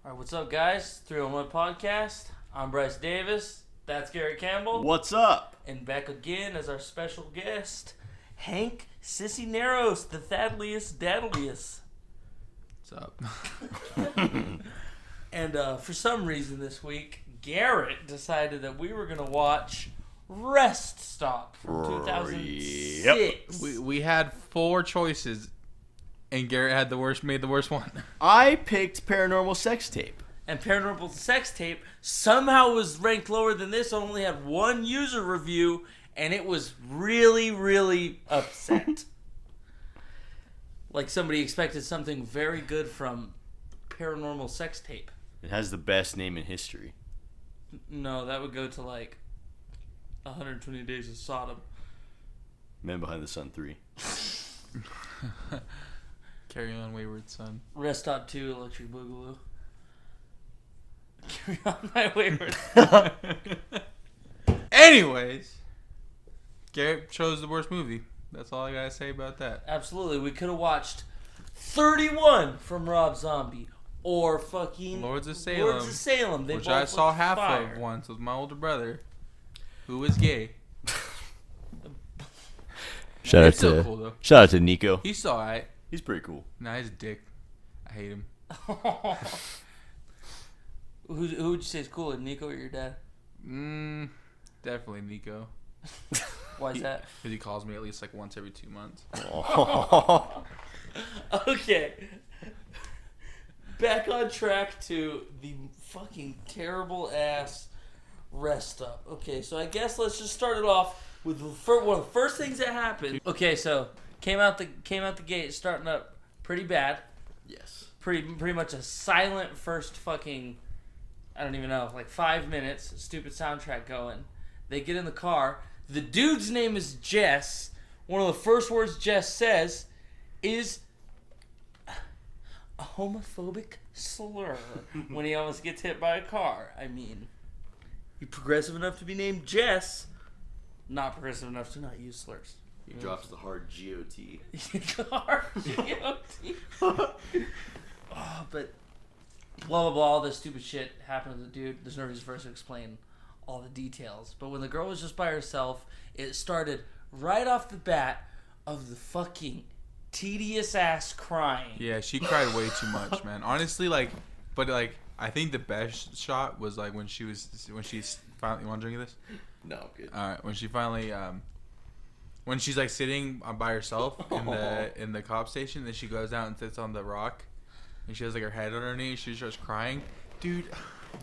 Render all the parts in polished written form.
Alright, what's up, guys? 301 Podcast. I'm Bryce Davis. That's Gary Campbell. What's up? And back again as our special guest, Hank Sisneros, the Thaddeus Dadlius. What's up? And for some reason this week, Garrett decided that we were going to watch Rest Stop from 2006. We had four choices, and Garrett had made the worst one. I picked Paranormal Sex Tape. And Paranormal Sex Tape somehow was ranked lower than this. Only had one user review, and it was really, really upset. Like somebody expected something very good from Paranormal Sex Tape. It has the best name in history. No, that would go to like 120 Days of Sodom. Man Behind the Sun 3. Carry On, Wayward Son. Rest Stop 2, Electric Boogaloo. Carry On, My Wayward. Anyways, Garrett chose the worst movie. That's all I gotta say about that. Absolutely. We could have watched 31 from Rob Zombie. Or fucking Lords of Salem. They which both I saw looked half fire. of once with my older brother, who is gay. Shout Still cool though. out to Nico. He's alright. He's pretty cool. Nah, he's a dick. I hate him. Who would you say is cooler, Nico or your dad? Definitely Nico. Why is that? Because he calls me at least like once every 2 months. Okay. Back on track to the fucking terrible ass Rest Stop. Okay, so I guess let's just start it off with one of the first things that happened. Okay, so came out the gate starting up pretty bad. Yes. Pretty much a silent first fucking, I don't even know, like 5 minutes, stupid soundtrack going. They get in the car. The dude's name is Jess. One of the first words Jess says is a homophobic slur when he almost gets hit by a car. I mean, you progressive enough to be named Jess, not progressive enough to not use slurs. He drops the hard G-O-T. Hard G-O-T. Oh, but blah, blah, blah, all this stupid shit happened to the dude. There's no reason for us to explain all the details. But when the girl was just by herself, it started right off the bat of the fucking tedious ass crying. Yeah, she cried way too much, man. Honestly, I think the best shot was like when she's finally. You want to drink this? No, I'm good. All right, when she finally when she's like sitting by herself in the cop station, then she goes out and sits on the rock, and she has like her head on her knee. She starts crying, dude.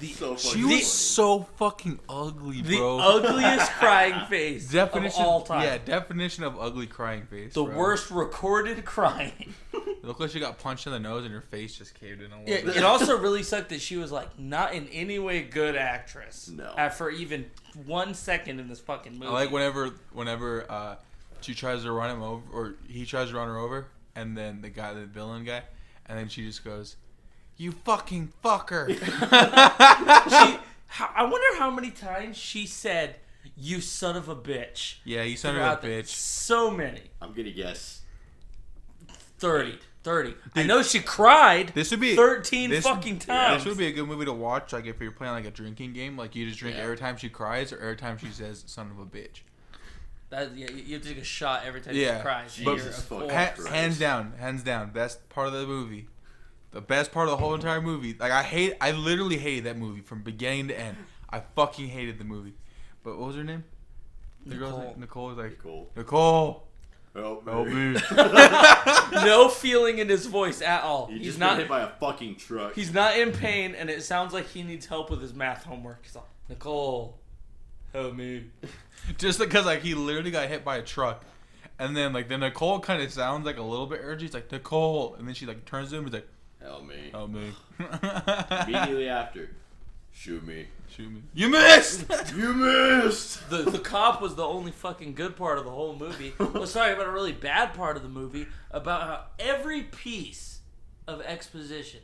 She was so fucking ugly, bro. The ugliest crying face of all time. Yeah, definition of ugly crying face. The bro. worst recorded crying. It looked like she got punched in the nose and her face just caved in a little bit. It also really sucked that she was like not in any way good actress. No. For even 1 second in this fucking movie. I like whenever she tries to run him over, or he tries to run her over, and then the villain guy, and then she just goes, "You fucking fucker." I wonder how many times she said, "You son of a bitch." Yeah, you son of a bitch. So many. I'm gonna guess 30. Dude, I know she cried. This would be 13 fucking times. This would be a good movie to watch. Like if you're playing like a drinking game, like you just drink every time she cries or every time she says "son of a bitch." You have to take a shot every time she cries. Hands down, best part of the movie. The best part of the whole entire movie. Like I literally hated that movie from beginning to end. I fucking hated the movie. But what was her name? The girl's name? Nicole was like Nicole. Help me. No feeling in his voice at all. He's not hit by a fucking truck. He's not in pain, and it sounds like he needs help with his math homework. He's like, Nicole, help me. Just because like he literally got hit by a truck. And then like the Nicole kind of sounds like a little bit urgent. He's like, Nicole. And then she like turns to him and is like, Help me. Help me. Immediately after, shoot me. You missed! You missed! The cop was the only fucking good part of the whole movie. Let's talk about a really bad part of the movie, about how every piece of exposition...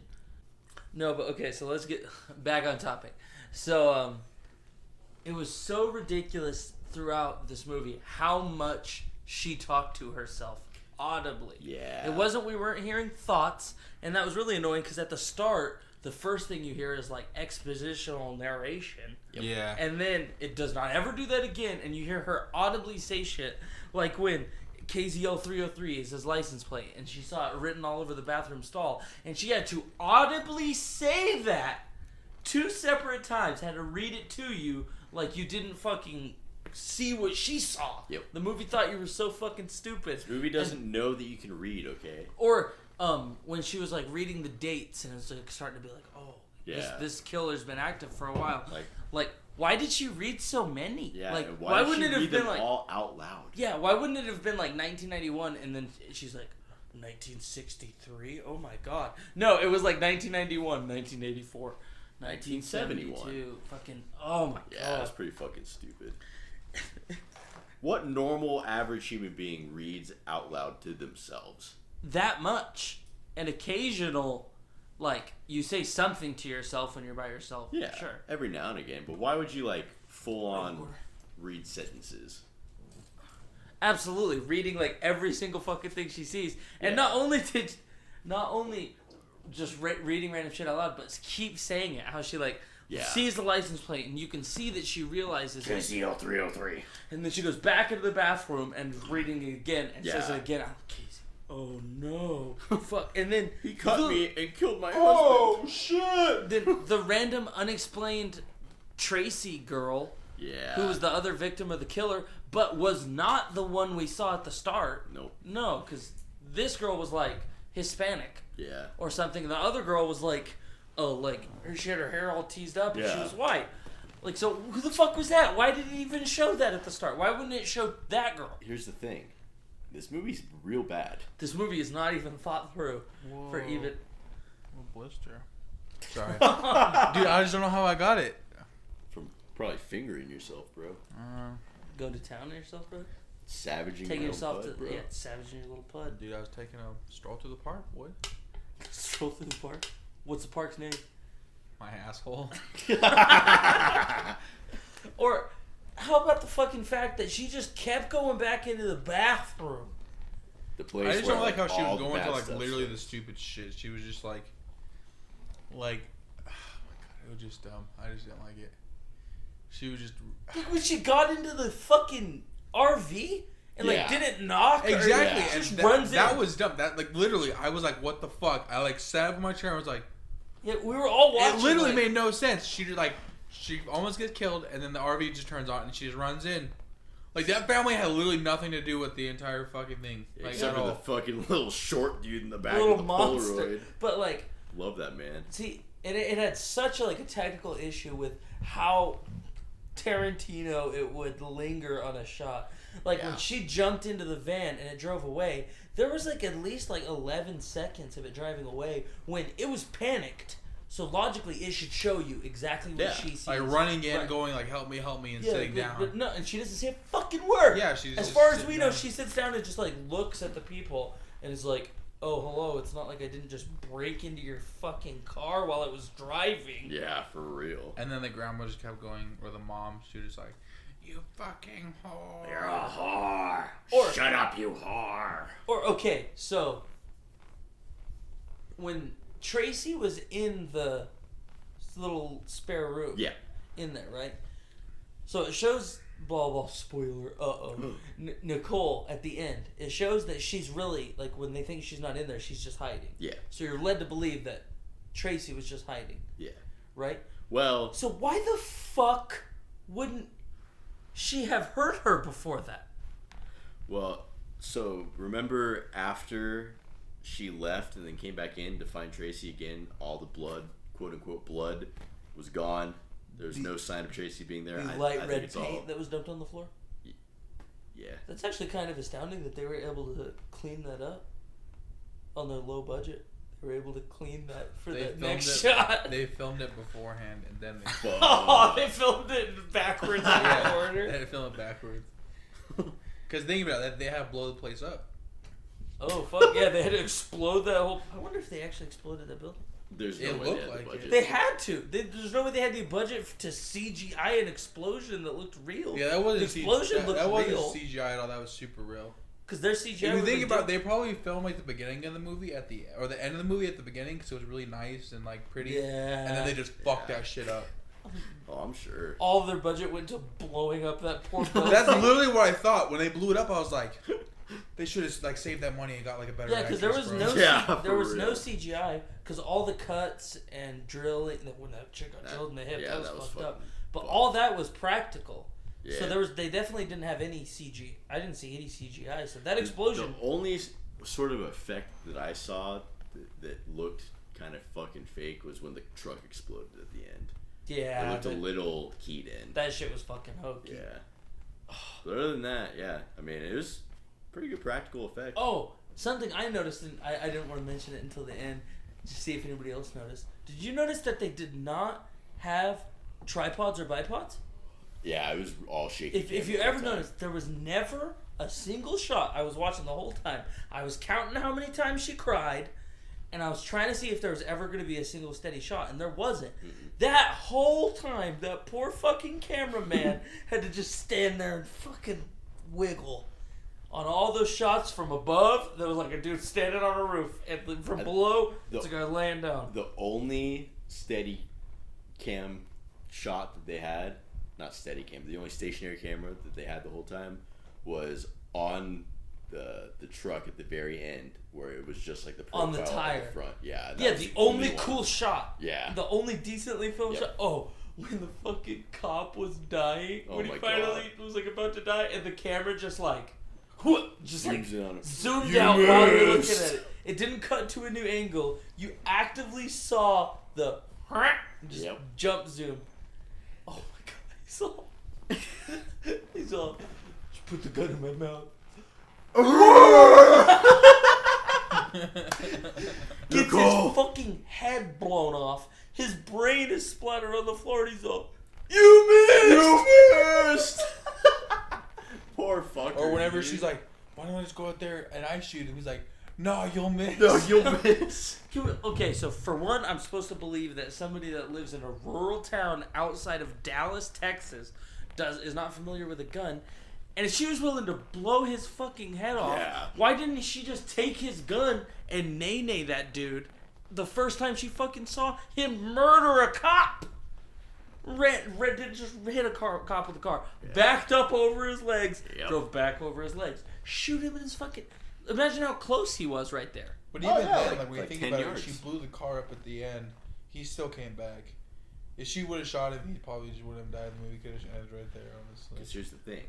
No, but okay, so let's get back on topic. So, it was so ridiculous throughout this movie how much she talked to herself audibly. Yeah. It wasn't, we weren't hearing thoughts, and that was really annoying because at the start, the first thing you hear is like expositional narration. Yep. Yeah. And then it does not ever do that again, and you hear her audibly say shit like when KZL 303 is his license plate, and she saw it written all over the bathroom stall, and she had to audibly say that 2 separate times, had to read it to you like you didn't fucking see what she saw. Yep. The movie thought you were so fucking stupid. This movie doesn't know that you can read, okay? Or when she was like reading the dates, and it's like starting to be like, oh, Yeah. this killer's been active for a while. Like Why did she read so many? yeah, Like, and why did wouldn't she it have read been them like all out loud? Yeah, why wouldn't it have been like 1991 and then she's like 1963? Oh my god. No, it was like 1991, 1984, 1972. Fucking oh my Yeah, god. that's pretty fucking stupid. What normal average human being reads out loud to themselves? That much. An occasional like you say something to yourself when you're by yourself. Yeah, Sure. every now and again. But why would you like full on read sentences? Absolutely, reading like every single fucking thing she sees, and Yeah. not only just reading random shit out loud, but keep saying it. How she like Yeah. sees the license plate, and you can see that she realizes it, KCL 303. and then she goes back into the bathroom and reading it again and says Yeah. it again. Casey, oh no, fuck, and then He cut me and killed my Oh husband. shit! Then the random unexplained Tracy girl, Yeah. who was the other victim of the killer, but was not the one we saw at the start. Nope. No, because this girl was like Hispanic Yeah. or something. The other girl was like, she had her hair all teased up and she Yeah. was white. Like, so who the fuck was that? Why did it even show that at the start? Why wouldn't it show that girl? Here's the thing. This movie's real bad. This movie is not even thought through for even. A blister. Sorry. Dude, I just don't know how I got it. From probably fingering yourself, bro. Go to town on yourself, bro. Savaging Taking your yourself own to bud, bro. savaging your little pud. Dude, I was taking a stroll through the park, boy. Stroll through the park. What's the park's name? My asshole. Or how about the fucking fact that she just kept going back into the bathroom? The place I just where, don't like how she all was the going to bad like stuff literally the starts. stupid shit. She was just like, oh my god, it was just dumb. I just didn't like it. She was just Like when she got into the fucking RV and like Yeah. didn't knock. Or exactly, Yeah. and just that, runs that in. was dumb. That like literally, I was like, what the fuck? I like sat up in my chair and was like, Yeah, we were all watching. it literally like, made no sense. She just like, she almost gets killed, and then the RV just turns on and she just runs in. Like that family had literally nothing to do with the entire fucking thing. Like Except at for the all. fucking little short dude in the back little of the monster. Polaroid. But like, Love that man. see, it had such a technical issue with how Tarantino it would linger on a shot. Like Yeah. when she jumped into the van and it drove away, there was like at least like 11 seconds of it driving away when it was panicked. So logically, it should show you exactly what Yeah. she sees. Like running in, Right. going like help me, and Yeah, sitting but- down. but no, and she doesn't say a fucking word. Yeah, she's As just far as sitting we know, down. she sits down and just like looks at the people and is like, "Oh, hello. It's not like I didn't just break into your fucking car while I was driving." Yeah, for real. And then the grandma just kept going, or the mom, she was just like, you fucking whore. You're a whore. Or- Shut up, you whore. Or okay, so when Tracy was in the little spare room, Yeah. in there, right? So it shows blah blah spoiler. Nicole at the end. It shows that she's really like when they think she's not in there, she's just hiding. Yeah. So you're led to believe that Tracy was just hiding, Yeah. right? Well, So why the fuck wouldn't she have hurt her before that? so remember after she left and then came back in to find Tracy again, all the blood, quote unquote blood, was gone. There's no sign of Tracy being there. The I light think red it's paint all, that was dumped on the floor? yeah. That's actually kind of astounding that they were able to clean that up on their low budget. They were able to clean that for They the filmed next it. shot. They filmed it beforehand, and then they Oh, they filmed it backwards in yeah, order. they had to film it backwards. Because think about it, they had to blow the place up. Oh fuck yeah! They had to explode that whole. I wonder if they actually exploded that building. There's no It way looked they had like the it. budget. They had to. There's no way they had the budget to CGI an explosion that looked real. Yeah, that wasn't The explosion that looked wasn't real. CGI at all. That was super real. Because their CGI. If you think about it, they probably filmed like the beginning of the movie or the end of the movie at the beginning because it was really nice and like pretty. Yeah. And then they just fucked that shit up. Oh, I'm sure. All of their budget went to blowing up that poor building. That's literally what I thought when they blew it up. I was like, they should have like saved that money and got like a better. Yeah, because there was no CGI because all the cuts and drilling when that chick got drilled in the hip, that was fucked up. But all that was practical. Yeah. So they definitely didn't have any CG. I didn't see any CGI. So that explosion. The only sort of effect that I saw that looked kind of fucking fake was when the truck exploded at the end. Yeah. It looked a little keyed in. That shit was fucking hokey. Yeah. But other than that, yeah. I mean, it was pretty good practical effect. Oh, something I noticed, and I didn't want to mention it until the end, to see if anybody else noticed. Did you notice that they did not have tripods or bipods? Yeah, it was all shaky. If you ever noticed, there was never a single shot. I was watching the whole time. I was counting how many times she cried, and I was trying to see if there was ever going to be a single steady shot, and there wasn't. That whole time, that poor fucking cameraman had to just stand there and fucking wiggle. On all those shots from above, there was like a dude standing on a roof, and from below, it's a guy laying down. The only steady cam shot that they had, not steady cam, the only stationary camera that they had the whole time was on the truck at the very end, where it was just like the profile on the tire on the front. Yeah, yeah, the only cool shot. Yeah, the only decently filmed shot. Oh, when the fucking cop was dying, when he finally was like about to die, and the camera just like zoomed out while you're looking at it. It didn't cut to a new angle. You actively saw the jump zoom. Oh my god, he's all just put the gun in my mouth. Gets his fucking head blown off. His brain is splattered on the floor, and he's all, "You missed!" Poor fucker. Or whenever she's like, "Why don't I just go out there and I shoot him?" He's like, "No, you'll miss." No, you'll miss. Okay, so for one, I'm supposed to believe that somebody that lives in a rural town outside of Dallas, Texas, is not familiar with a gun. And if she was willing to blow his fucking head off, why didn't she just take his gun and nay that dude the first time she fucking saw him murder a cop? Didn't just hit a cop with a car. Backed up over his legs, drove back over his legs. Shoot him in his fucking... Imagine how close he was right there. But even then, like when you think about it, she blew the car up at the end. He still came back. If she would have shot him, he probably just wouldn't have died. The movie could have ended right there, honestly. Because here's the thing.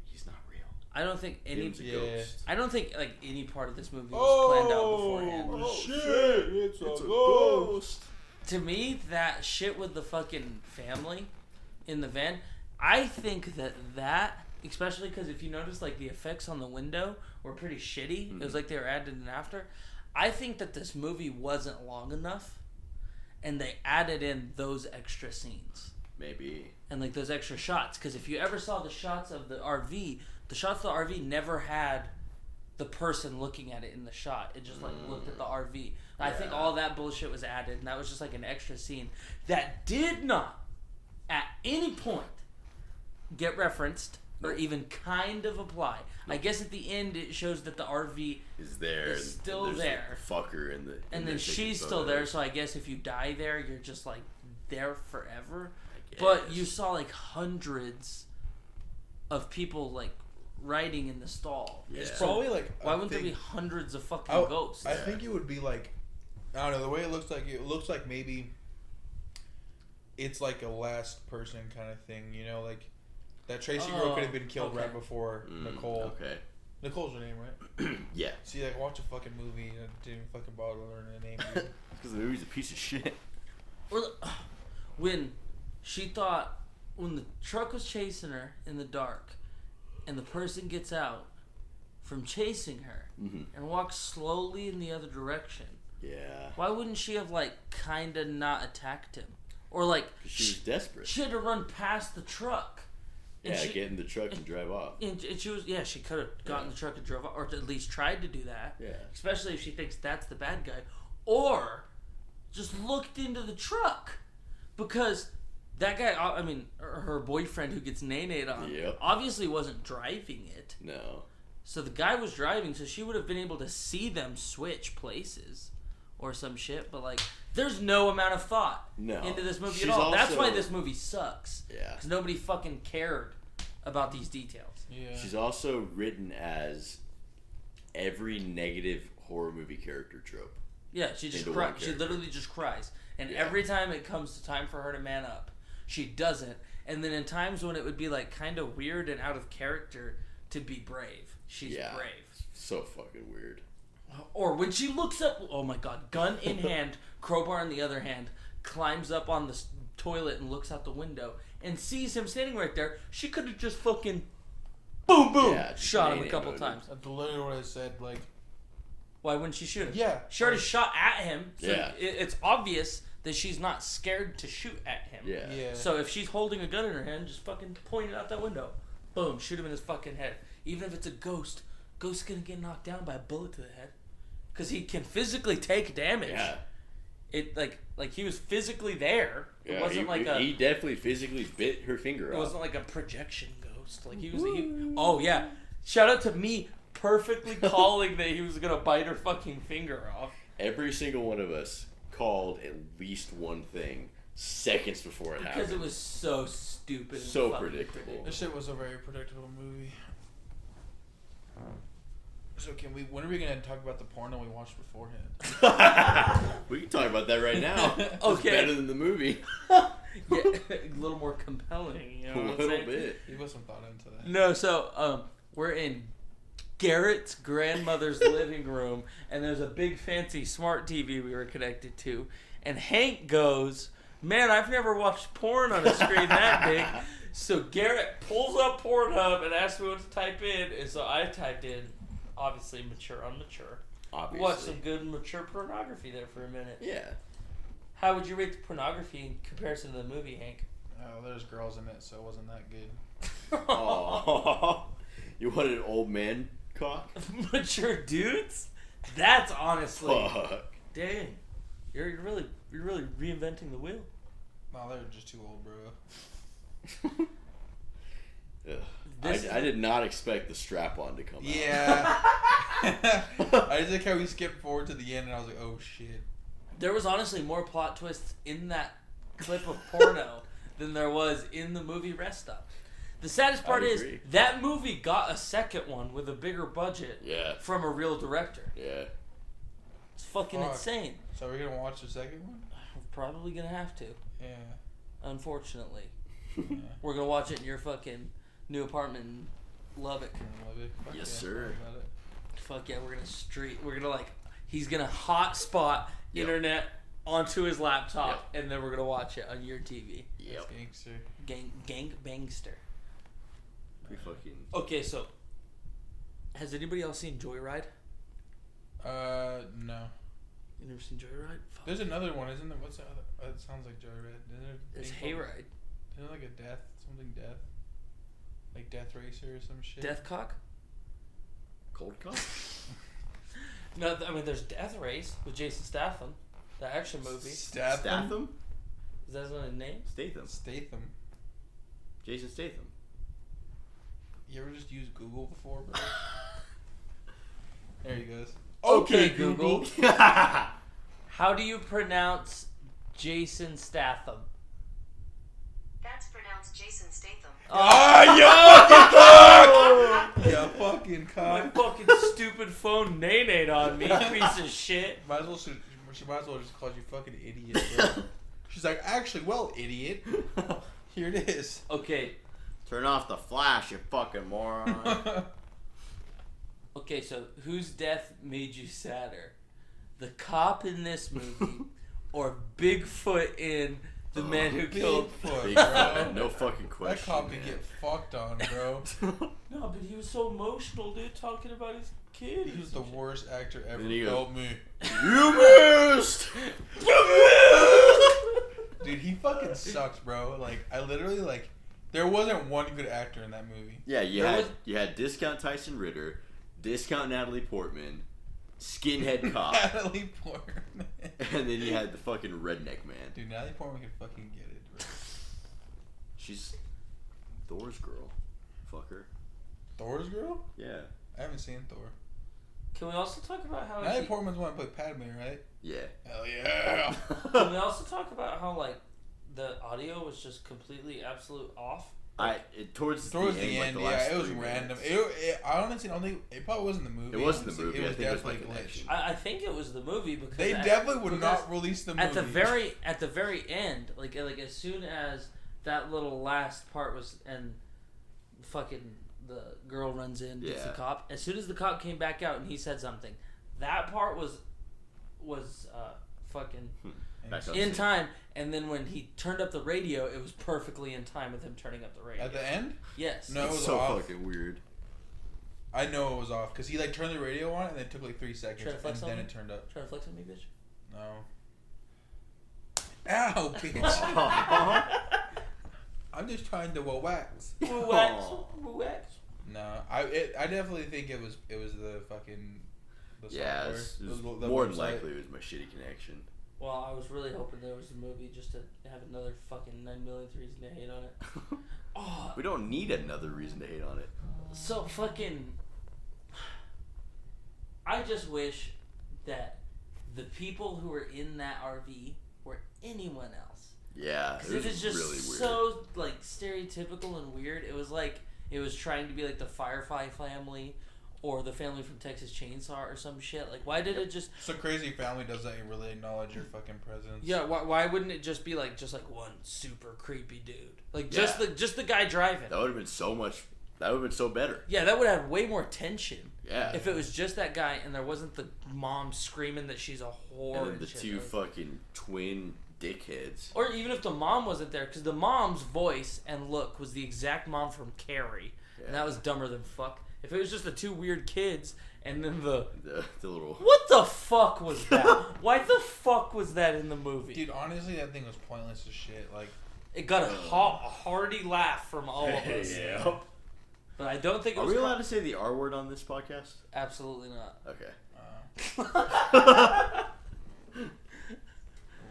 He's not real. I don't think any... ghost. I don't think like any part of this movie was planned out beforehand. Oh shit! It's a ghost. To me, that shit with the fucking family in the van, I think that especially because if you notice, like, the effects on the window were pretty shitty. It was like they were added in after. I think that this movie wasn't long enough, and they added in those extra scenes. Maybe. And, like, those extra shots. Because if you ever saw the shots of the RV, the shots of the RV never had the person looking at it in the shot. It just, like, looked at the RV. I think all that bullshit was added, and that was just like an extra scene that did not, at any point, get referenced or even kind of apply. I guess at the end it shows that the RV is there, is still there. The fucker in the, and then she's still there. So I guess if you die there, you're just like there forever. But you saw like hundreds of people like riding in the stall. Yeah. It's probably like why wouldn't there be hundreds of fucking ghosts? I think it would be like, I don't know, the way it looks like maybe it's like a last person kind of thing, you know, like that Tracy girl could have been killed right before Nicole. Okay. Nicole's her name, right? Yeah. See, like, watch a fucking movie and didn't fucking bother learning a name. Because the movie's a piece of shit. When she thought, when the truck was chasing her in the dark, and the person gets out from chasing her and walks slowly in the other direction. Yeah. Why wouldn't she have, like, kind of not attacked him? Or, like... She was desperate. She had to run past the truck. And get in the truck and drive off. And she was... Yeah, she could have gotten in the truck and drove off. Or at least tried to do that. Yeah. Especially if she thinks that's the bad guy. Or just looked into the truck. Because that guy... I mean, her boyfriend who gets nay-nayed on... Yep. Obviously wasn't driving it. No. So the guy was driving, so she would have been able to see them switch places or some shit. But like, there's no amount of thought into this movie at all. That's why this movie sucks. Yeah. Because nobody fucking cared about these details. Yeah. She's also written as every negative horror movie character trope. Yeah, she just cries. She literally just cries. And every time it comes to time for her to man up, she doesn't. And then in times when it would be like kind of weird and out of character to be brave, she's brave. So fucking weird. Or when she looks up, oh my god, gun in hand, crowbar in the other hand, climbs up on the toilet and looks out the window and sees him standing right there. She could have just fucking boom, boom, shot him a couple times. That's literally what I said. Like, why wouldn't she shoot him? Yeah. She already shot at him, so it's obvious that she's not scared to shoot at him. Yeah. So if she's holding a gun in her hand, just fucking point it out that window. Boom, shoot him in his fucking head. Even if it's a ghost, ghost's gonna get knocked down by a bullet to the head. Because he can physically take damage. Yeah. It like he was physically there. Yeah, it wasn't he definitely physically bit her finger off. It wasn't like a projection ghost. Like he was oh yeah. Shout out to me perfectly calling that he was gonna bite her fucking finger off. Every single one of us called at least one thing seconds before it happened. Because it was so stupid. So predictable. This shit was a very predictable movie. So when are we gonna talk about the porno we watched beforehand? We can talk about that right now. Okay. It's better than the movie. Yeah, a little more compelling, you know what I'm saying? A little bit. You put some thought into that. No, so we're in Garrett's grandmother's living room, and there's a big fancy smart TV we were connected to, and Hank goes, "Man, I've never watched porn on a screen that big." So Garrett pulls up Pornhub and asks me what to type in, and so I typed in, obviously mature, unmature. Obviously. Watched some good mature pornography there for a minute. Yeah. How would you rate the pornography in comparison to the movie, Hank? Oh, there's girls in it, so it wasn't that good. Oh, you wanted an old man cock? Mature dudes? That's honestly. Fuck. Dang. You're really reinventing the wheel. No, they're just too old, bro. I did not expect the strap-on to come out. Yeah. I just like how we skipped forward to the end, and I was like, oh shit. There was honestly more plot twists in that clip of porno than there was in the movie Rest Stop. The saddest part is that movie got a second one with a bigger budget from a real director. Yeah. It's fucking insane. So are we going to watch the second one? We're probably going to have to. Yeah. Unfortunately. We're going to watch it in your fucking new apartment in Lubbock. Yes, sir. Fuck yeah, we're going to he's going to hotspot internet onto his laptop, and then we're going to watch it on your TV. Yep. Gangster. Gang bangster. Pretty fucking... Okay, so has anybody else seen Joyride? No. You never seen Joyride? Fuck. There's another one, isn't there? What's the other? It sounds like Joyride. There's Hayride. Isn't it like a death? Something death? Like Death Racer or some shit? Deathcock? Cold Cock? No, I mean there's Death Race with Jason Statham, the action movie. Statham? Is that his name? Statham. Jason Statham. You ever just used Google before, bro? There he goes. Okay, Google. How do you pronounce Jason Statham? That's pronounced Jason Statham. Yeah, fucking cock. My fucking stupid phone nay-nayed on me, piece of shit. She might as well just call you fucking idiot, bro. She's like, actually, well, idiot. Here it is. Okay. Turn off the flash, you fucking moron. Okay, so whose death made you sadder? The cop in this movie or Bigfoot in The Man Who Killed... Bigfoot, no fucking question. That cop could get fucked on, bro. No, but he was so emotional, dude, talking about his kid. He was the worst actor ever. Help me. You missed! Dude, he fucking sucks, bro. Like, I literally, like... There wasn't one good actor in that movie. Yeah, you had Discount Tyson Ritter, Discount Natalie Portman, Skinhead Cop. Natalie Portman. And then you had the fucking redneck man. Dude, Natalie Portman could fucking get it, bro. She's Thor's girl. Fuck her. Thor's girl? Yeah. I haven't seen Thor. Can we also talk about how? Natalie Portman's the one to play Padme, right? Yeah. Hell yeah. Can we also talk about how like the audio was just completely absolute off? Towards the end, like, yeah, it was random. I honestly don't think it probably wasn't the movie. It wasn't the movie. It was I think it was definitely like glitch. I think it was the movie because They definitely would not release the movie at the very end, like as soon as that little last part was and fucking the girl runs in, gets the cop. As soon as the cop came back out and he said something, that part was fucking in time. And then when he turned up the radio, it was perfectly in time with him turning up the radio. At the end? Yes. No, it was so off. fucking weird. I know it was off because he like turned the radio on and then it took like 3 seconds Try to flex and then on it turned up. Try to flex on me, bitch. No. Ow, bitch. I'm just trying to wax. Wax. Wax. No, I definitely think it was the fucking. The Yeah, software. it was The more than website. likely it was my shitty connection. Well, I was really hoping there was a movie just to have another fucking 9 millionth reason to hate on it. Oh, We don't need another reason to hate on it. so fucking. I just wish that the people who were in that RV were anyone else. Yeah, Because it is just really weird. so like stereotypical and weird. It was like it was trying to be like the Firefly family or the family from Texas Chainsaw or some shit. Like, why did it just? So crazy family doesn't really acknowledge your fucking presence. Yeah, why wouldn't it just be like one super creepy dude? Like just the guy driving. That would have been so much. That would have been so better. Yeah, that would have way more tension. Yeah. If it was just that guy and there wasn't the mom screaming that she's a whore. And then the shit. two fucking twin dickheads. Or even if the mom wasn't there, because the mom's voice and look was the exact mom from Carrie, and that was dumber than fuck. If it was just the two weird kids and then the little. What the fuck was that? Why the fuck was that in the movie? Dude, honestly, that thing was pointless as shit. Like, it got a hearty laugh from all of us. Yeah. But I don't think it Are was. we allowed to say the R word on this podcast? Absolutely not. Okay.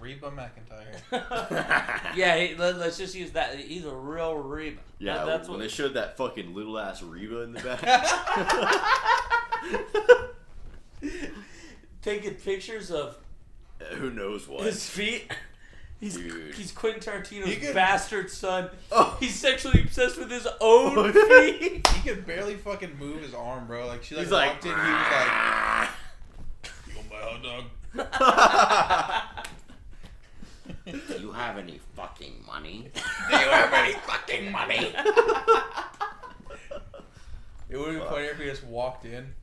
Reba McEntire. Yeah, let's just use that. He's a real Reba. Yeah, that's when what they showed that fucking little ass Reba in the back. taking pictures of Who knows what? his feet. Dude. He's Quentin Tarantino's He could- bastard son. Oh. He's sexually obsessed with his own feet. He could barely fucking move his arm, bro. Like, she He's walked like, in, he was like, you gonna buy a hot dog? Do you have any fucking money? Do you have any fucking money? It would have been funnier if he just walked in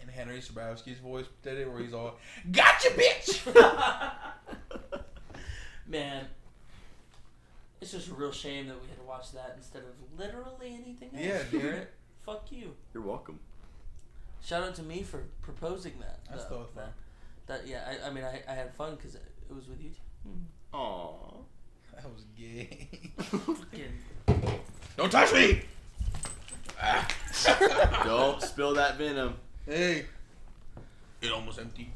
and Henry Sbrowski's voice did it, where he's all, "Gotcha, bitch!" Man, it's just a real shame that we had to watch that instead of literally anything else. Yeah, dude. Garrett. Fuck you. You're welcome. Shout out to me for proposing that. That's though. still fun. That yeah, I mean I had fun because it was with you too. Aww. That was gay. Fucking- Don't touch me! Don't spill that venom. Hey. It almost empty.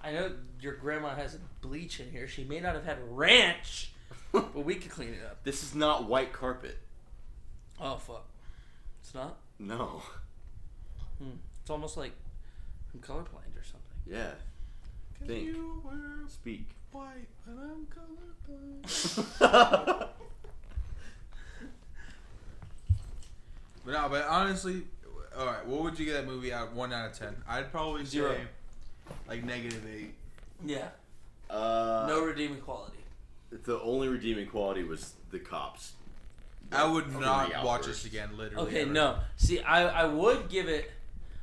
I know your grandma has bleach in here. She may not have had ranch, but we could clean it up. This is not white carpet. Oh fuck, it's not. No. It's almost like from Colorblind or something. Yeah. Think. You were Speak. white, but I'm colorblind. But honestly, alright, what would you give that movie out 1 out of 10? I'd probably say 0. like -8. Yeah. No. No redeeming quality. The only redeeming quality was the cops. I would Three not watch outbursts. this again, literally. Okay, ever. no. See, I would give it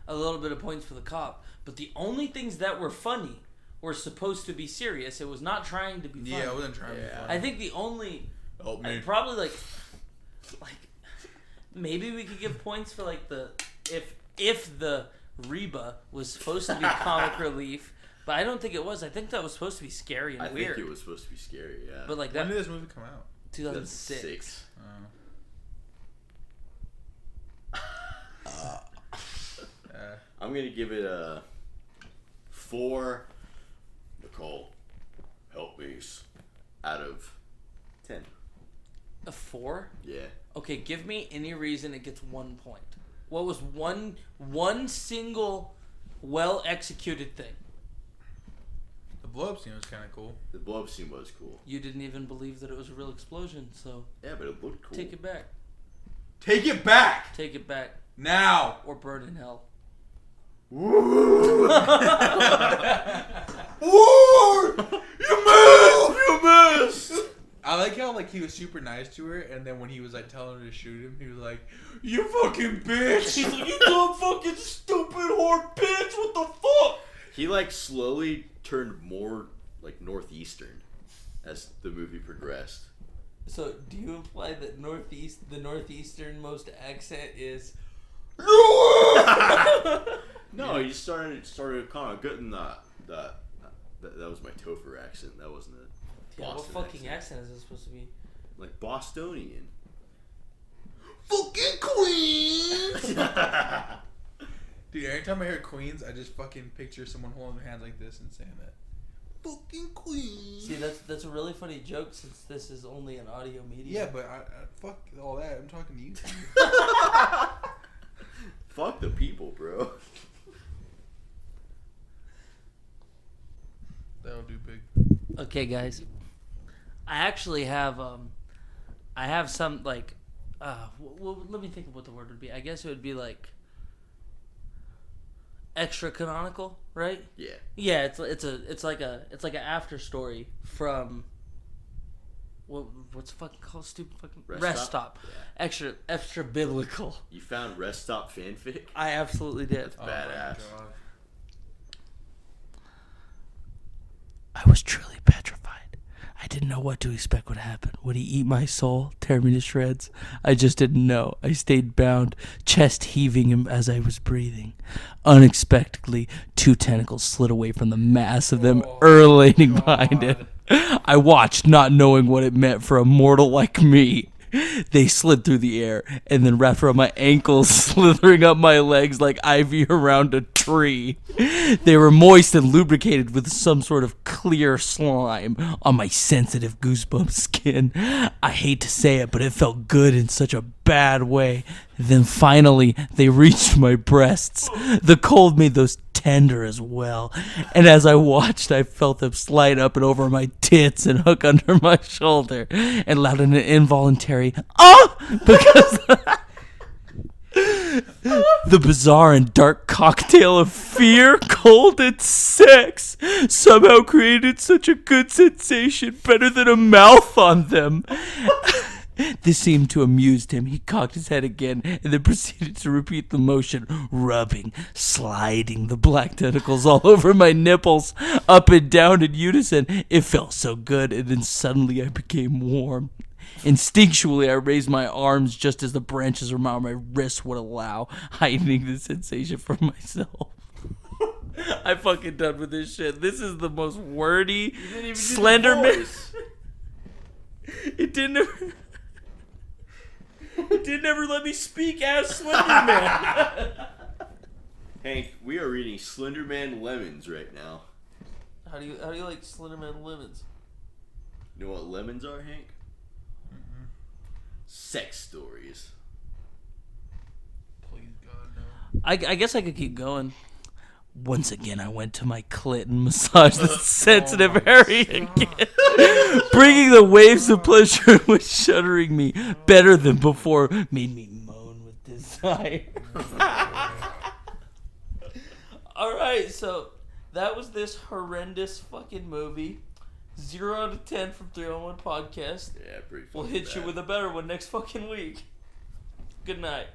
a little bit of points for the cop, but the only things that were funny were supposed to be serious. It was not trying to be funny. Yeah, I wasn't trying to be funny. I think the only Help me. I'd probably like maybe we could give points for like the if the Reba was supposed to be comic relief, but I don't think it was. I think that was supposed to be scary and I weird. think it was supposed to be scary, yeah. But like When that did this movie come out? 2006. I'm going to give it a 4 Nicole help me's out of 10. A 4? Yeah. Okay, give me any reason it gets 1 point. What was one single well executed thing? The blow up scene was kind of cool. The blow up scene was cool. You didn't even believe that it was a real explosion, so Yeah, but it looked cool. take it back. Take it back Take it back. now. Or burn in hell. Woo! You missed! You missed! I like how he was super nice to her, and then when he was telling her to shoot him, he was like, "You fucking bitch!" He's like, "You dumb fucking stupid whore bitch! What the fuck?" He slowly turned more northeastern as the movie progressed. So, do you imply that the northeasternmost accent is? No, he just started kind of getting that was my Topher accent. That wasn't it. Yeah, what fucking accent is it supposed to be? Like Bostonian. Fucking Queens! Dude, every time I hear Queens, I just fucking picture someone holding their hands like this and saying that. Fucking Queens. See, that's a really funny joke since this is only an audio medium. Yeah, but I fuck all that. I'm talking to you. Fuck the people, bro. That'll do big. Okay, guys. I actually have some well, let me think of what the word would be. I guess it would be extra canonical, right? Yeah. Yeah, it's like an after story from what's it fucking called? Stupid fucking Rest Stop. Yeah. Extra biblical. You found Rest Stop fanfic? I absolutely did. That's badass. I was truly petrified. I didn't know what to expect would happen. Would he eat my soul, tear me to shreds? I just didn't know. I stayed bound, chest heaving him as I was breathing. Unexpectedly, 2 tentacles slid away from the mass of them, urinating behind it. I watched, not knowing what it meant for a mortal like me. They slid through the air and then wrapped around my ankles, slithering up my legs like ivy around a tree. They were moist and lubricated with some sort of clear slime on my sensitive goosebump skin. I hate to say it, but it felt good in such a bad way. Then finally, they reached my breasts. The cold made those tender as well. And as I watched, I felt them slide up and over my tits and hook under my shoulder and allowed an involuntary, because the bizarre and dark cocktail of fear, cold, and sex somehow created such a good sensation, better than a mouth on them. This seemed to amuse him. He cocked his head again and then proceeded to repeat the motion, rubbing, sliding the black tentacles all over my nipples, up and down in unison. It felt so good, and then suddenly I became warm. Instinctually, I raised my arms just as the branches around my wrists would allow, heightening the sensation for myself. I'm fucking done with this shit. This is the most wordy Slenderman. It didn't ever let me speak as Slenderman. Hank, we are reading Slenderman Lemons right now. How do you like Slenderman lemons? You know what lemons are, Hank? Mm-hmm. Sex stories. Please God, no. I guess I could keep going. Once again, I went to my clit and massaged the sensitive area again, bringing the waves of pleasure which shuddering me better than before made me moan with desire. All right, so that was this horrendous fucking movie. 0 out of 10 from 301 Podcast. Yeah, pretty. We'll hit you with a better one next fucking week. Good night.